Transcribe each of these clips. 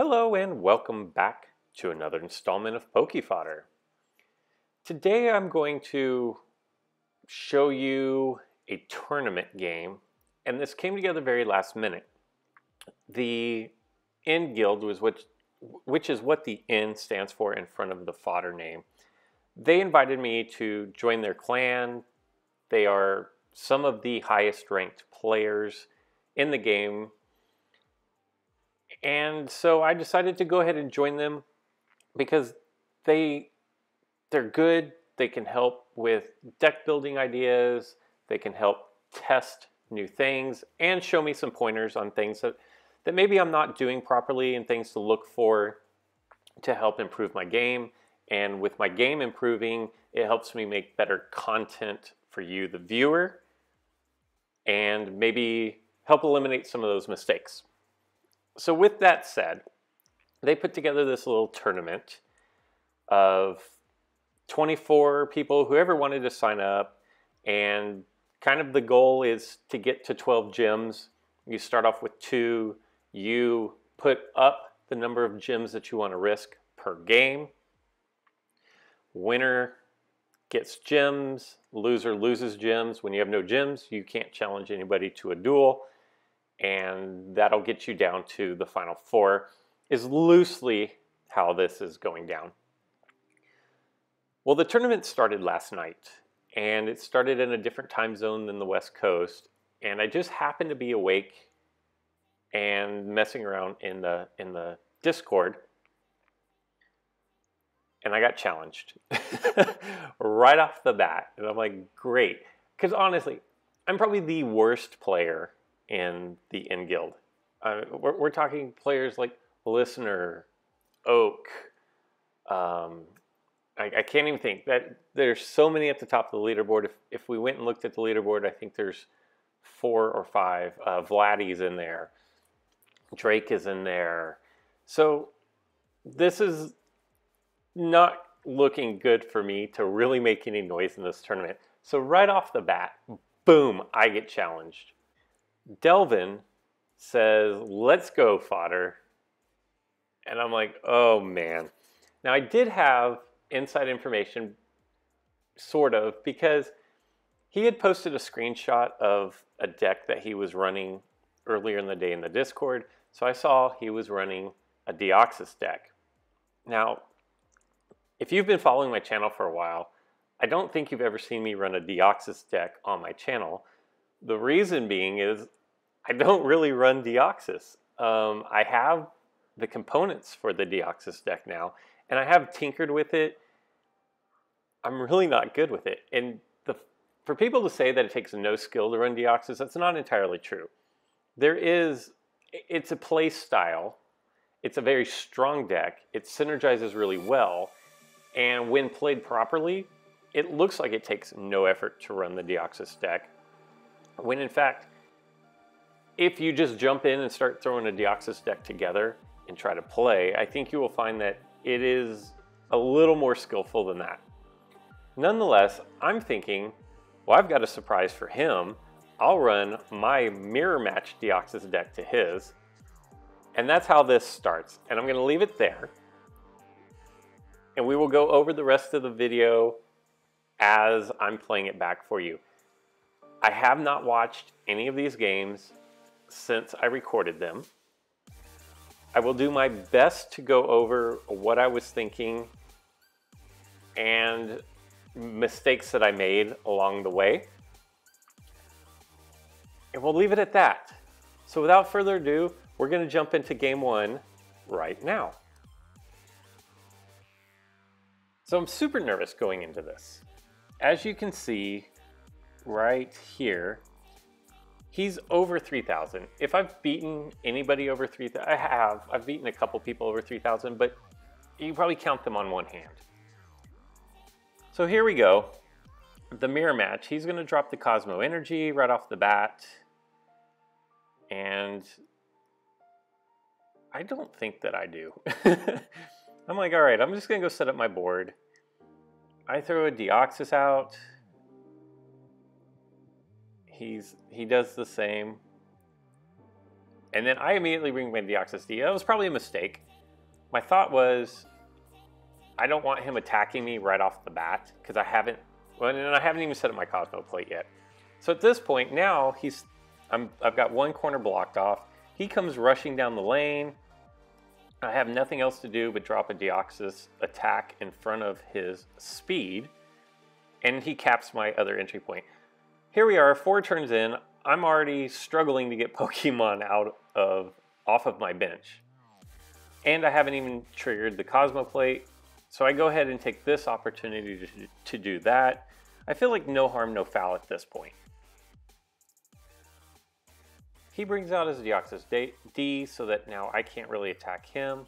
Hello and welcome back to another installment of Poke Fodder. Today I'm going to show you a tournament game, and this came together very last minute. The N Guild was which is what the N stands for in front of the fodder name. They invited me to join their clan. They are some of the highest ranked players in the game. And so I decided to go ahead and join them because they're good. They can help with deck building ideas. They can help test new things and show me some pointers on things that maybe I'm not doing properly and things to look for to help improve my game. And with my game improving, it helps me make better content for you, the viewer, and maybe help eliminate some of those mistakes. So with that said, they put together this little tournament of 24 people, whoever wanted to sign up, and kind of the goal is to get to 12 gems. You start off with 2. You put up the number of gems that you want to risk per game. Winner gets gems, loser loses gems. When you have no gems, you can't challenge anybody to a duel. And that'll get you down to the final 4, is loosely how this is going down. Well, the tournament started last night, and it started in a different time zone than the West Coast, and I just happened to be awake and messing around in the Discord, and I got challenged right off the bat. And I'm like, great, because honestly, I'm probably the worst player in the N Guild. We're talking players like Listener, Oak. I can't even think. That there's so many at the top of the leaderboard. If we went and looked at the leaderboard, I think there's 4 or 5. Vladdy's in there. Drake is in there. So this is not looking good for me to really make any noise in this tournament. So right off the bat, boom, I get challenged. Delvin says, "Let's go, fodder." And I'm like, oh man. Now I did have inside information, sort of, because he had posted a screenshot of a deck that he was running earlier in the day in the Discord. So I saw he was running a Deoxys deck. Now, if you've been following my channel for a while, I don't think you've ever seen me run a Deoxys deck on my channel. The reason being is I don't really run Deoxys. I have the components for the Deoxys deck now, and I have tinkered with it. I'm really not good with it. And for people to say that it takes no skill to run Deoxys, that's not entirely true. It's a play style. It's a very strong deck. It synergizes really well. And when played properly, it looks like it takes no effort to run the Deoxys deck. When in fact, if you just jump in and start throwing a Deoxys deck together and try to play, I think you will find that it is a little more skillful than that. Nonetheless, I'm thinking, well, I've got a surprise for him. I'll run my mirror match Deoxys deck to his. And that's how this starts. And I'm going to leave it there. And we will go over the rest of the video as I'm playing it back for you. I have not watched any of these games since I recorded them. I will do my best to go over what I was thinking and mistakes that I made along the way. And we'll leave it at that. So without further ado, we're going to jump into game 1 right now. So I'm super nervous going into this. As you can see right here, he's over 3,000. If I've beaten anybody over 3,000, I have. I've beaten a couple people over 3,000, but you probably count them on one hand. So here we go. The mirror match. He's going to drop the Cosmo Energy right off the bat. And I don't think that I do. I'm like, all right, I'm just going to go set up my board. I throw a Deoxys out. He does the same. And then I immediately bring my Deoxys D. That was probably a mistake. My thought was, I don't want him attacking me right off the bat, because I haven't even set up my Cosmo Plate yet. So at this point, now I've got one corner blocked off. He comes rushing down the lane. I have nothing else to do but drop a Deoxys attack in front of his speed, and he caps my other entry point. Here we are, 4 turns in. I'm already struggling to get Pokemon off of my bench. And I haven't even triggered the Cosmo Plate, so I go ahead and take this opportunity to do that. I feel like no harm, no foul at this point. He brings out his Deoxys D so that now I can't really attack him.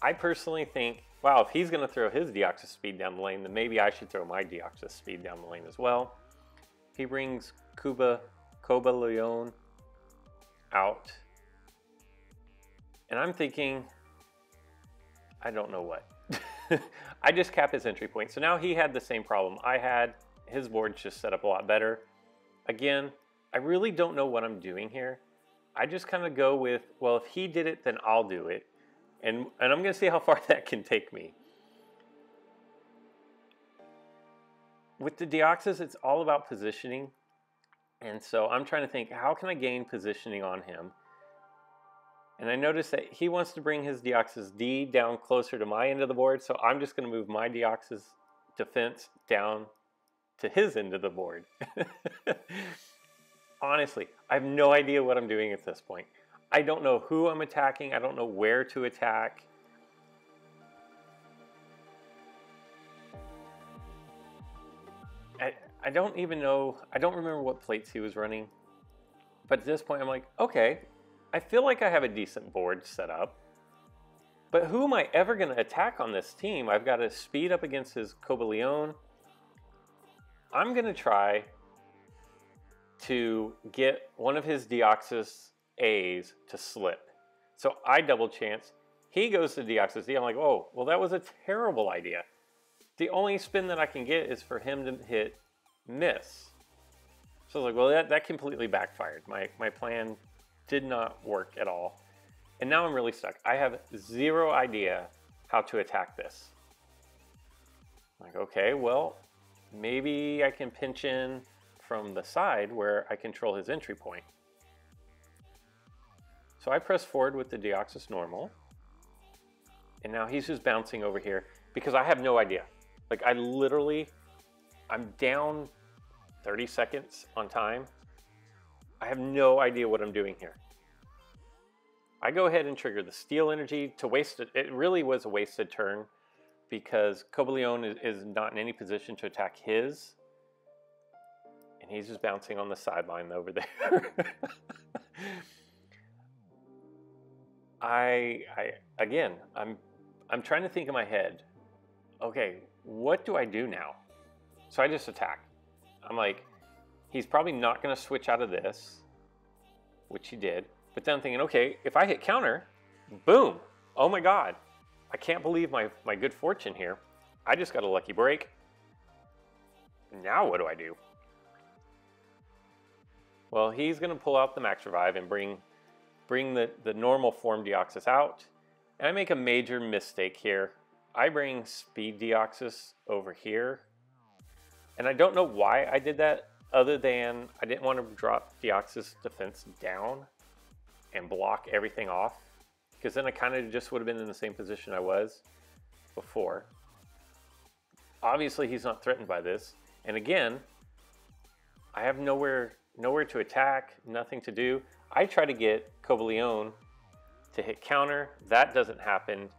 I personally think, wow, if he's going to throw his Deoxys speed down the lane, then maybe I should throw my Deoxys speed down the lane as well. He brings Cobalion out. And I'm thinking, I don't know what. I just cap his entry point. So now he had the same problem I had. His board's just set up a lot better. Again, I really don't know what I'm doing here. I just kind of go with, well, if he did it, then I'll do it. And I'm going to see how far that can take me. With the Deoxys, it's all about positioning. And so I'm trying to think, how can I gain positioning on him? And I noticed that he wants to bring his Deoxys D down closer to my end of the board. So I'm just going to move my Deoxys defense down to his end of the board. Honestly, I have no idea what I'm doing at this point. I don't know who I'm attacking. I don't know where to attack. I don't even know. I don't remember what plates he was running. But at this point, I'm like, okay, I feel like I have a decent board set up. But who am I ever going to attack on this team? I've got to speed up against his Cobalion. I'm going to try to get one of his Deoxys A's to slip. So I double chance. He goes to Deoxys D. I'm like, oh, well, that was a terrible idea. The only spin that I can get is for him to hit miss. So I was like, well, that completely backfired. My plan did not work at all. And now I'm really stuck. I have zero idea how to attack this. I'm like, okay, well, maybe I can pinch in from the side where I control his entry point. So I press forward with the Deoxys normal. And now he's just bouncing over here because I have no idea. Like I'm down 30 seconds on time. I have no idea what I'm doing here. I go ahead and trigger the Steel Energy to waste it. It really was a wasted turn because Cobalion is not in any position to attack his. And he's just bouncing on the sideline over there. Again, I'm trying to think in my head, okay, what do I do now? So I just attack. I'm like, he's probably not going to switch out of this, which he did. But then I'm thinking, okay, if I hit counter, boom. Oh my God. I can't believe my good fortune here. I just got a lucky break. Now what do I do? Well, he's going to pull out the Max Revive and bring the normal form Deoxys out. And I make a major mistake here. I bring Speed Deoxys over here. And I don't know why I did that, other than I didn't want to drop Deoxys defense down and block everything off. Because then I kind of just would have been in the same position I was before. Obviously, he's not threatened by this. And again, I have nowhere to attack, nothing to do. I try to get Cobalion to hit counter. That doesn't happen.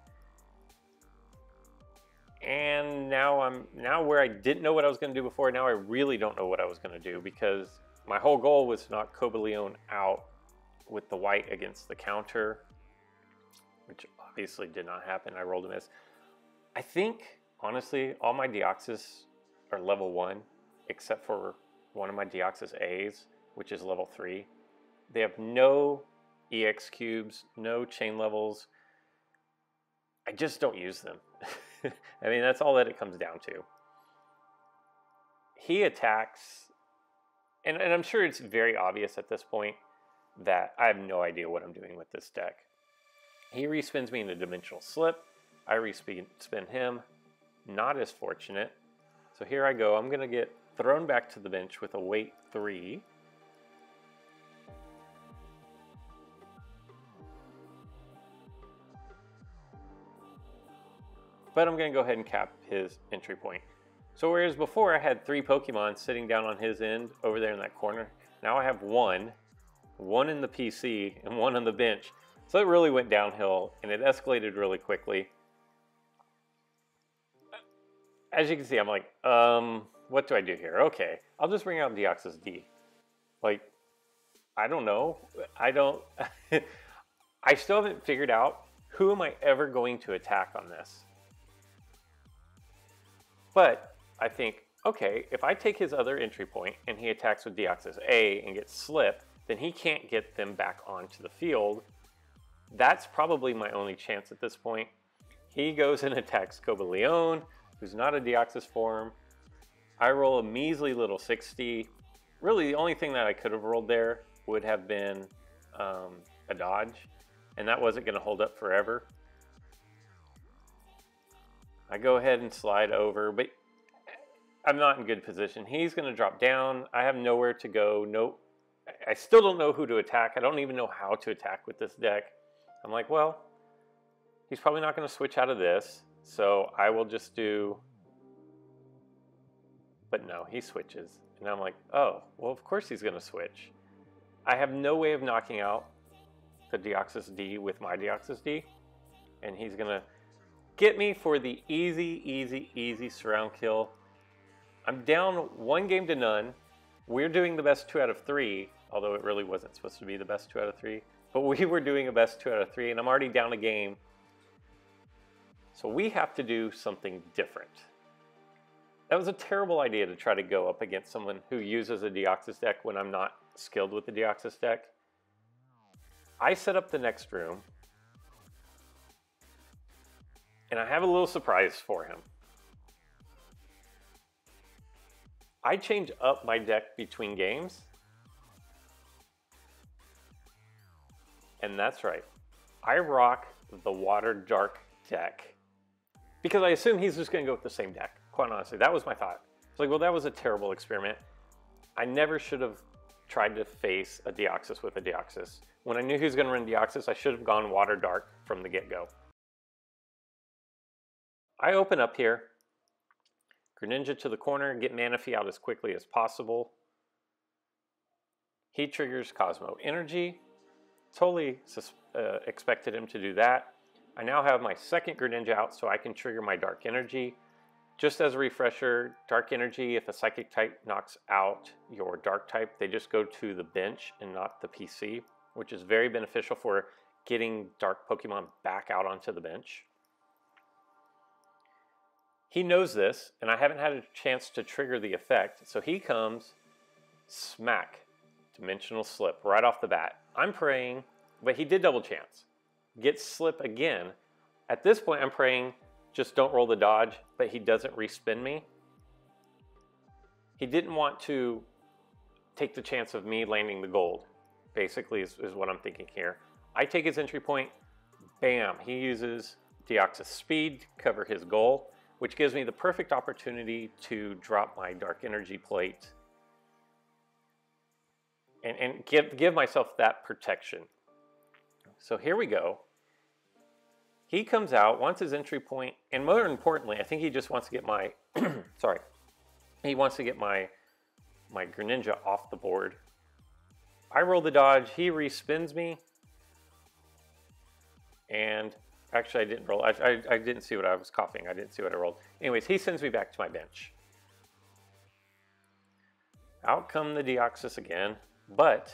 And now where I didn't know what I was going to do before, now I really don't know what I was going to do, because my whole goal was to knock Cobalion out with the white against the counter, which obviously did not happen. I rolled a miss. I think, honestly, all my Deoxys are level 1, except for one of my Deoxys A's, which is level 3. They have no EX cubes, no chain levels. I just don't use them. I mean, that's all that it comes down to. He attacks, and I'm sure it's very obvious at this point, that I have no idea what I'm doing with this deck. He respins me into Dimensional Slip. I respin him. Not as fortunate. So here I go. I'm going to get thrown back to the bench with a weight 3. But I'm going to go ahead and cap his entry point. So whereas before I had 3 Pokemon sitting down on his end over there in that corner, now I have one in the PC and one on the bench. So it really went downhill and it escalated really quickly. As you can see, I'm like, what do I do here? Okay, I'll just bring out Deoxys D. Like, I don't know. I still haven't figured out who am I ever going to attack on this. But I think, okay, if I take his other entry point and he attacks with Deoxys A and gets Slip, then he can't get them back onto the field. That's probably my only chance at this point. He goes and attacks Cobalion, who's not a Deoxys form. I roll a measly little 60. Really, the only thing that I could have rolled there would have been a dodge, and that wasn't going to hold up forever. I go ahead and slide over, but I'm not in good position. He's going to drop down. I have nowhere to go. Nope. I still don't know who to attack. I don't even know how to attack with this deck. I'm like, well, he's probably not going to switch out of this, so I will just do... But no, he switches. And I'm like, oh, well, of course he's going to switch. I have no way of knocking out the Deoxys D with my Deoxys D, and he's going to get me for the easy surround kill. I'm down 1 game to none. We're doing the best 2 out of 3, although it really wasn't supposed to be the best 2 out of 3. But we were doing a best 2 out of 3, and I'm already down a game. So we have to do something different. That was a terrible idea to try to go up against someone who uses a Deoxys deck when I'm not skilled with the Deoxys deck. I set up the next room, and I have a little surprise for him. I change up my deck between games, and that's right. I rock the Water Dark deck because I assume he's just going to go with the same deck. Quite honestly, that was my thought. It's like, well, that was a terrible experiment. I never should have tried to face a Deoxys with a Deoxys. When I knew he was going to run Deoxys, I should have gone Water Dark from the get-go. I open up here, Greninja to the corner, get Manaphy out as quickly as possible. He triggers Cosmo Energy. Totally expected him to do that. I now have my second Greninja out so I can trigger my Dark Energy. Just as a refresher, Dark Energy, if a Psychic type knocks out your Dark type, they just go to the bench and not the PC, which is very beneficial for getting Dark Pokemon back out onto the bench. He knows this, and I haven't had a chance to trigger the effect, so he comes, smack, Dimensional Slip right off the bat. I'm praying, but he did double chance. Gets Slip again. At this point, I'm praying, just don't roll the dodge, but he doesn't respin me. He didn't want to take the chance of me landing the gold, basically is what I'm thinking here. I take his entry point, bam, he uses Deoxys Speed to cover his goal, which gives me the perfect opportunity to drop my Dark Energy plate and give myself that protection. So here we go. He comes out, wants his entry point, and more importantly, I think he just wants to get my, sorry, he wants to get my Greninja off the board. I roll the dodge, he respins me, and actually I didn't roll, I didn't see what I was coughing, I didn't see what I rolled. Anyways, he sends me back to my bench. Out come the Deoxys again, but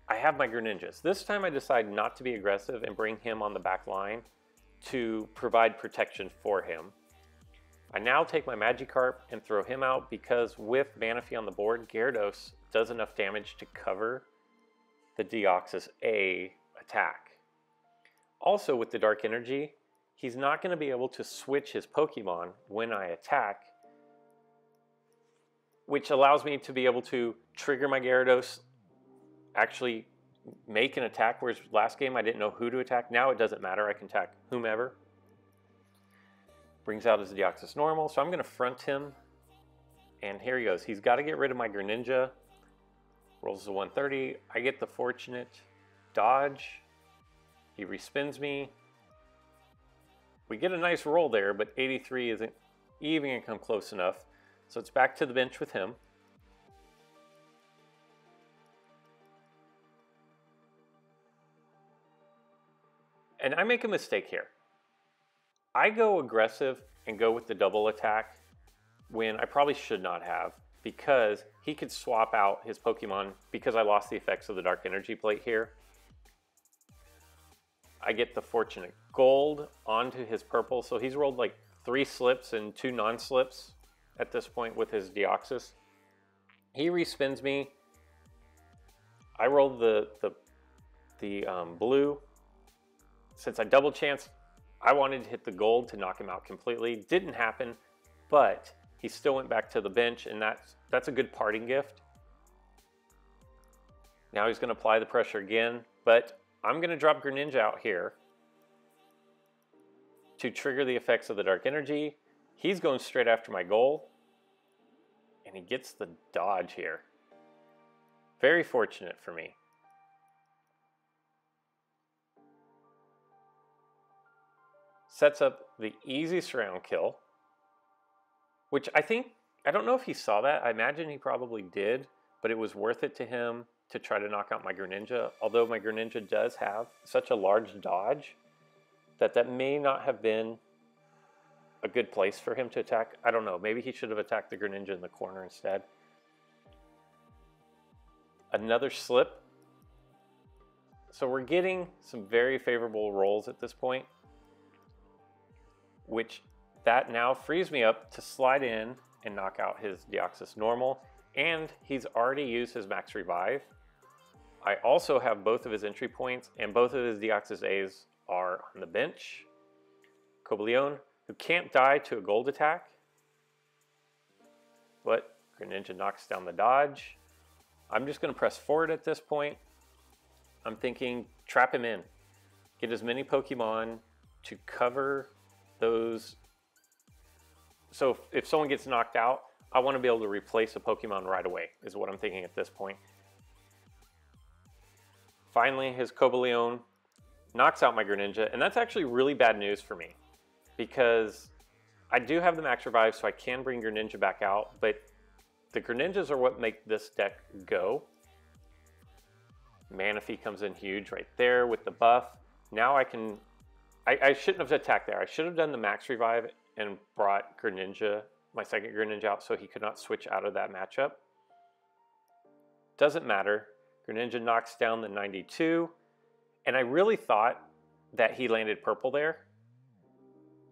I have my Greninjas. This time I decide not to be aggressive and bring him on the back line to provide protection for him. I now take my Magikarp and throw him out because with Manaphy on the board, Gyarados does enough damage to cover the Deoxys A attack. Also with the Dark Energy, he's not going to be able to switch his Pokemon when I attack, which allows me to be able to trigger my Gyarados actually make an attack, whereas last game I didn't know who to attack. Now it doesn't matter. I can attack whomever. Brings out his Deoxys normal, so I'm going to front him. And here he goes. He's got to get rid of my Greninja. Rolls a 130. I get the fortunate dodge. He respins me. We get a nice roll there, but 83 isn't even going to come close enough. So it's back to the bench with him. And I make a mistake here. I go aggressive and go with the double attack when I probably should not have, because he could swap out his Pokemon because I lost the effects of the Dark Energy Plate here. I get the fortunate gold onto his purple, so he's rolled like 3 slips and 2 non-slips at this point with his Deoxys. He respins me. I rolled the blue. Since I double chanced, I wanted to hit the gold to knock him out completely. Didn't happen, but he still went back to the bench, and that's a good parting gift. Now he's going to apply the pressure again, but I'm going to drop Greninja out here to trigger the effects of the Dark Energy. He's going straight after my goal, and he gets the dodge here. Very fortunate for me. Sets up the easy surround kill, which I don't know if he saw that. I imagine he probably did, but it was worth it to him to try to knock out my Greninja. Although my Greninja does have such a large dodge that may not have been a good place for him to attack. I don't know. Maybe he should have attacked the Greninja in the corner instead. Another slip. So we're getting some very favorable rolls at this point, which that now frees me up to slide in and knock out his Deoxys normal. And he's already used his max revive. I also have both of his entry points, and both of his Deoxys A's are on the bench. Cobalion, who can't die to a gold attack, but Greninja knocks down the dodge. I'm just going to press forward at this point. I'm thinking trap him in. Get as many Pokemon to cover those. So if someone gets knocked out, I want to be able to replace a Pokemon right away, is what I'm thinking at this point. Finally, his Cobalion knocks out my Greninja, and that's actually really bad news for me, because I do have the max revive, so I can bring Greninja back out, but the Greninjas are what make this deck go. Manaphy comes in huge right there with the buff. Now I can... I shouldn't have attacked there. I should have done the max revive and brought Greninja, my second Greninja, out so he could not switch out of that matchup. Doesn't matter. Greninja knocks down the 92. And I really thought that he landed purple there.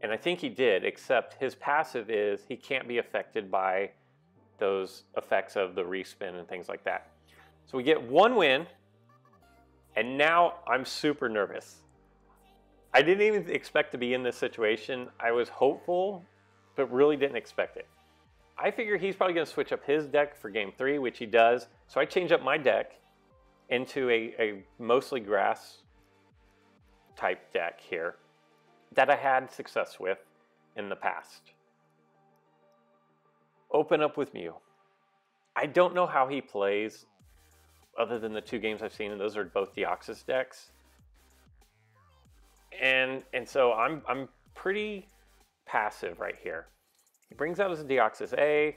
And I think he did, except his passive is he can't be affected by those effects of the respin and things like that. So we get one win. And now I'm super nervous. I didn't even expect to be in this situation. I was hopeful, but really didn't expect it. I figure he's probably going to switch up his deck for game 3, which he does. So I change up my deck into a mostly grass type deck here that I had success with in the past. Open up with Mew. I don't know how he plays other than the 2 games I've seen, and those are both Deoxys decks. And so I'm pretty passive right here. He brings out his Deoxys A.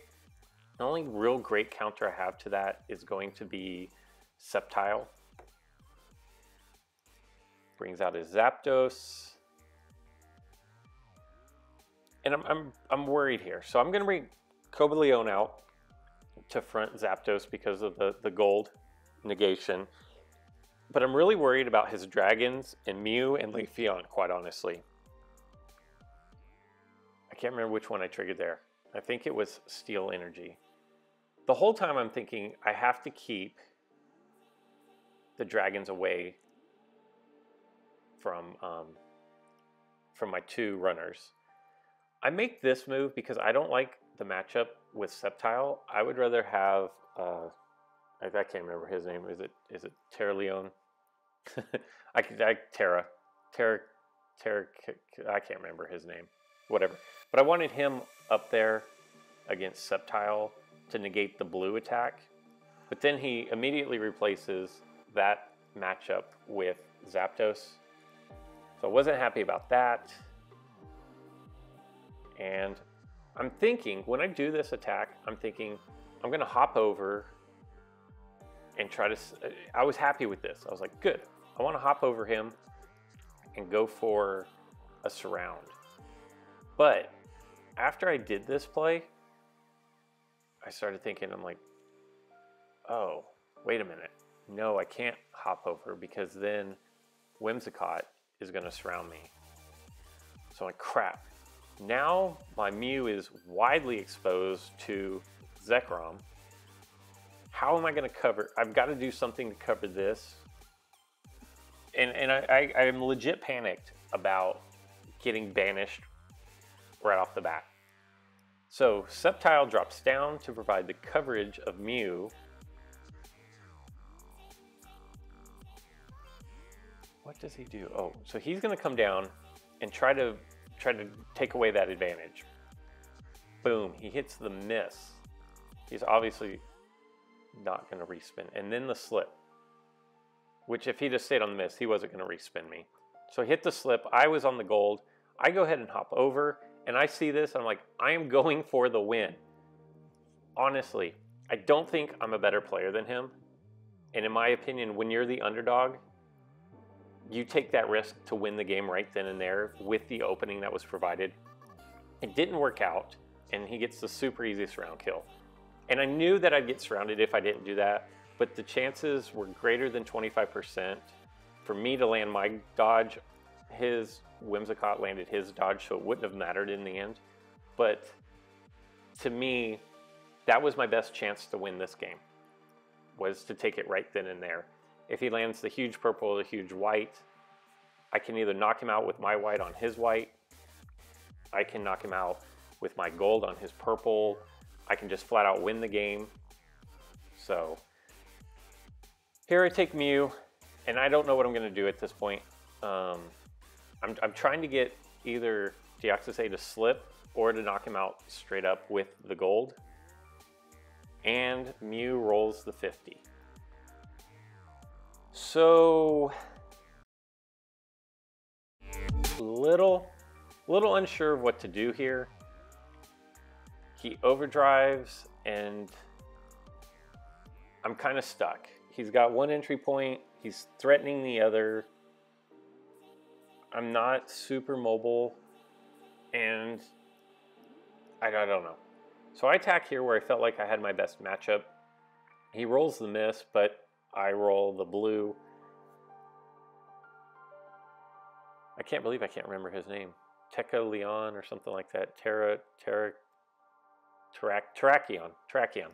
The only real great counter I have to that is going to be Sceptile. Brings out his Zapdos. And I'm worried here. So I'm going to bring Cobalion out to front Zapdos because of the gold negation. But I'm really worried about his dragons and Mew and Leafeon, quite honestly. I can't remember which one I triggered there. I think it was Steel Energy. The whole time I'm thinking I have to keep the dragons away from my 2 runners. I make this move because I don't like the matchup with Sceptile. I would rather have I can't remember his name. Is it Terra Leone? Terra, Terra, Terra. I can't remember his name. Whatever. But I wanted him up there against Sceptile to negate the blue attack. But then he immediately replaces that matchup with Zapdos. So I wasn't happy about that. And I'm thinking, when I do this attack, I'm thinking I'm going to hop over and try to... I was happy with this. I was like, good. I want to hop over him and go for a surround. But after I did this play, I started thinking, I'm like, oh, wait a minute. No, I can't hop over because then Whimsicott is going to surround me. So I'm like, crap. Now my Mew is widely exposed to Zekrom. How am I going to cover? I've got to do something to cover this. And I'm legit panicked about getting banished right off the bat. So Sceptile drops down to provide the coverage of Mew. What does he do? Oh, so he's going to come down and try to take away that advantage. Boom, he hits the miss. He's obviously not going to respin. And then the slip, which if he just stayed on the miss, he wasn't going to respin me. So he hit the slip. I was on the gold. I go ahead and hop over, and I see this. And I'm like, I am going for the win. Honestly, I don't think I'm a better player than him. And in my opinion, when you're the underdog, you take that risk to win the game right then and there with the opening that was provided. It didn't work out, and he gets the super easy surround kill. And I knew that I'd get surrounded if I didn't do that, but the chances were greater than 25% for me to land my dodge. His Whimsicott landed his dodge, so it wouldn't have mattered in the end. But to me, that was my best chance to win this game, was to take it right then and there. If he lands the huge purple or the huge white, I can either knock him out with my white on his white, I can knock him out with my gold on his purple, I can just flat out win the game. So here I take Mew, and I don't know what I'm going to do at this point. I'm trying to get either Deoxys A to slip or to knock him out straight up with the gold. And Mew rolls the 50. So little unsure of what to do here. He overdrives and I'm kind of stuck. He's got one entry point, he's threatening the other. I'm not super mobile and I don't know. So I attack here where I felt like I had my best matchup. He rolls the miss, but I roll the blue. I can't believe I can't remember his name. Tekka Leon or something like that. Terrakion.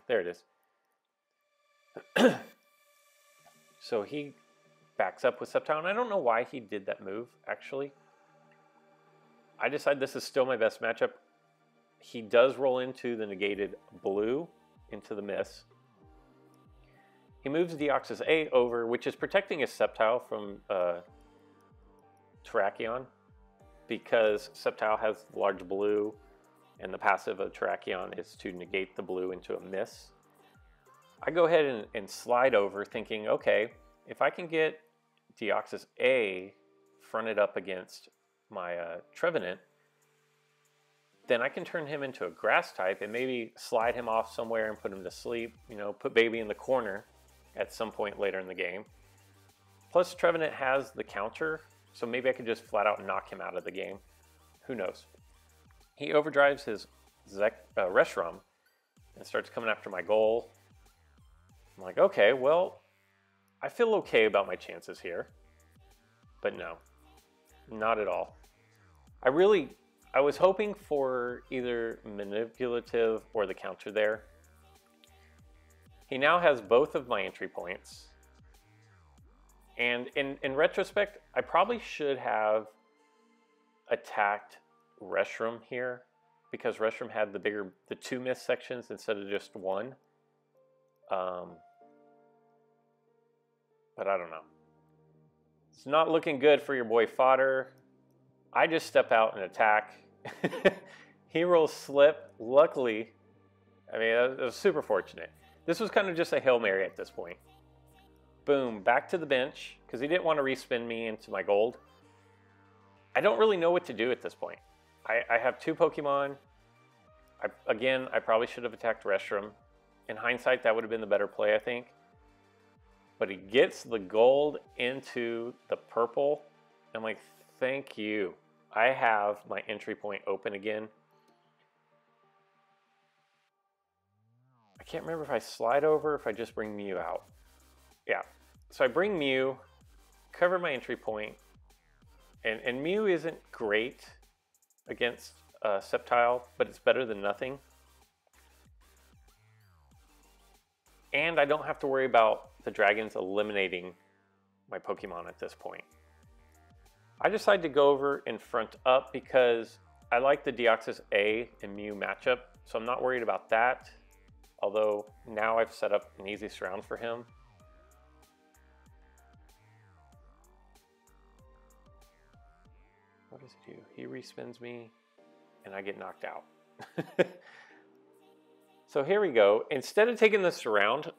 There it is. So he backs up with Sceptile, and I don't know why he did that move, actually. I decide this is still my best matchup. He does roll into the negated blue, into the miss. He moves Deoxys A over, which is protecting his Sceptile from Terrakion, because Sceptile has large blue, and the passive of Terrakion is to negate the blue into a miss. I go ahead and slide over thinking, okay, if I can get Deoxys A fronted up against my Trevenant, then I can turn him into a grass type and maybe slide him off somewhere and put him to sleep, you know, put baby in the corner at some point later in the game. Plus Trevenant has the counter, so maybe I could just flat out knock him out of the game. Who knows? He overdrives his Reshiram and starts coming after my goal. I'm like, okay, well, I feel okay about my chances here. But no, not at all. I was hoping for either manipulative or the counter there. He now has both of my entry points. And in retrospect, I probably should have attacked Reshiram here, because Reshiram had the two miss sections instead of just one. But I don't know. It's not looking good for your boy Fodder. I just step out and attack. He rolls slip. Luckily, I mean, it was super fortunate. This was kind of just a Hail Mary at this point. Boom, back to the bench, because he didn't want to respin me into my gold. I don't really know what to do at this point. I have 2 Pokemon. Again, I probably should have attacked Reshiram. In hindsight, that would have been the better play, I think. But he gets the gold into the purple. I'm like, thank you. I have my entry point open again. I can't remember if I slide over or if I just bring Mew out. Yeah, so I bring Mew, cover my entry point, and Mew isn't great against Sceptile, but it's better than nothing. And I don't have to worry about the dragons eliminating my Pokemon at this point. I decided to go over and front up because I like the Deoxys A and Mew matchup, so I'm not worried about that. Although now I've set up an easy surround for him. What does he do? He respins me and I get knocked out. So here we go. Instead of taking the surround,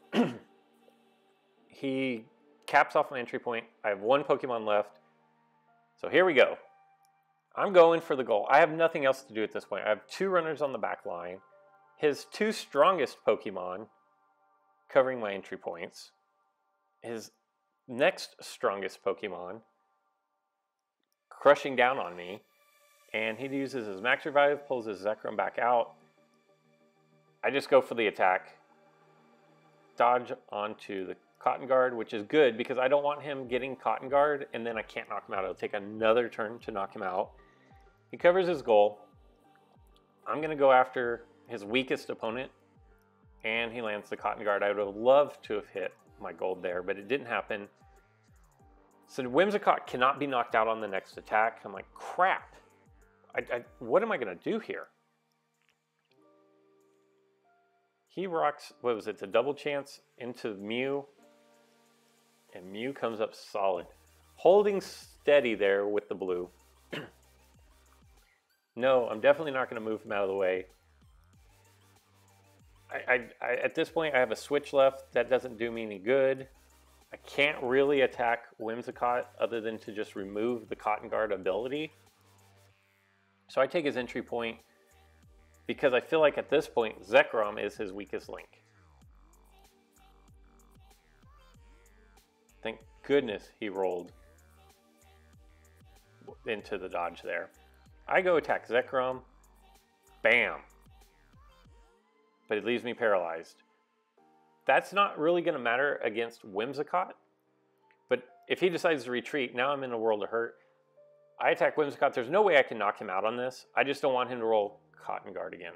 he caps off my entry point. I have 1 Pokemon left. So here we go. I'm going for the goal. I have nothing else to do at this point. I have 2 runners on the back line. His 2 strongest Pokemon covering my entry points. His next strongest Pokemon crushing down on me. And he uses his Max Revive, pulls his Zekrom back out. I just go for the attack. Dodge onto the Cotton Guard, which is good because I don't want him getting Cotton Guard and then I can't knock him out. It'll take another turn to knock him out. He covers his goal. I'm going to go after his weakest opponent, and he lands the Cotton Guard. I would have loved to have hit my gold there, but it didn't happen. So Whimsicott cannot be knocked out on the next attack. I'm like, crap. What am I going to do here? He rocks, what was it, the double chance into Mew, and Mew comes up solid. Holding steady there with the blue. No, I'm definitely not going to move him out of the way. At this point, I have a switch left. That doesn't do me any good. I can't really attack Whimsicott other than to just remove the Cotton Guard ability. So I take his entry point because I feel like at this point, Zekrom is his weakest link. Thank goodness he rolled into the dodge there. I go attack Zekrom. Bam. But it leaves me paralyzed. That's not really going to matter against Whimsicott. But if he decides to retreat, now I'm in a world of hurt. I attack Whimsicott. There's no way I can knock him out on this. I just don't want him to roll Cotton Guard again.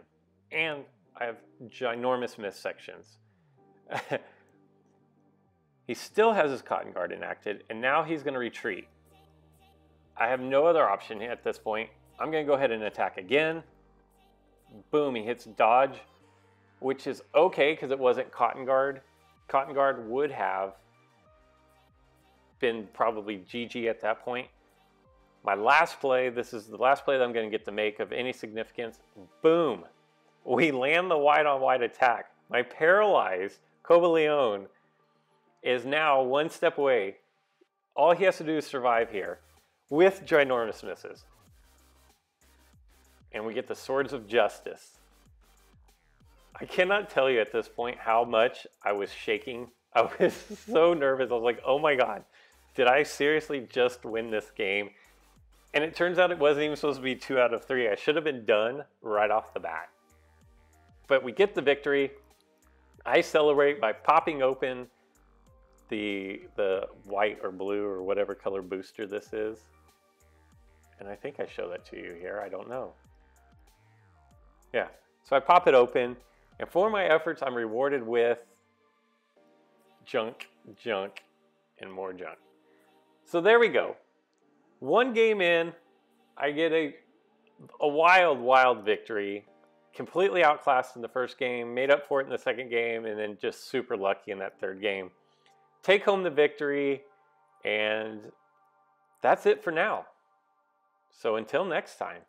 And I have ginormous miss sections. He still has his Cotton Guard enacted, and now he's going to retreat. I have no other option at this point. I'm going to go ahead and attack again. Boom, he hits dodge, which is okay because it wasn't Cotton Guard. Cotton Guard would have been probably GG at that point. My last play, this is the last play that I'm going to get to make of any significance. Boom. We land the white-on-white attack. My paralyzed Cobalion is now 1 step away. All he has to do is survive here with ginormous misses. And we get the Swords of Justice. I cannot tell you at this point how much I was shaking. I was so nervous. I was like, oh my God, did I seriously just win this game? And it turns out it wasn't even supposed to be 2 out of 3. I should have been done right off the bat. But we get the victory. I celebrate by popping open the white or blue or whatever color booster this is. And I think I show that to you here. I don't know. Yeah, so I pop it open. And for my efforts, I'm rewarded with junk, junk, and more junk. So there we go. 1 game in, I get a wild, wild victory. Completely outclassed in the first game, made up for it in the second game, and then just super lucky in that third game. take home the victory, and that's it for now. So until next time.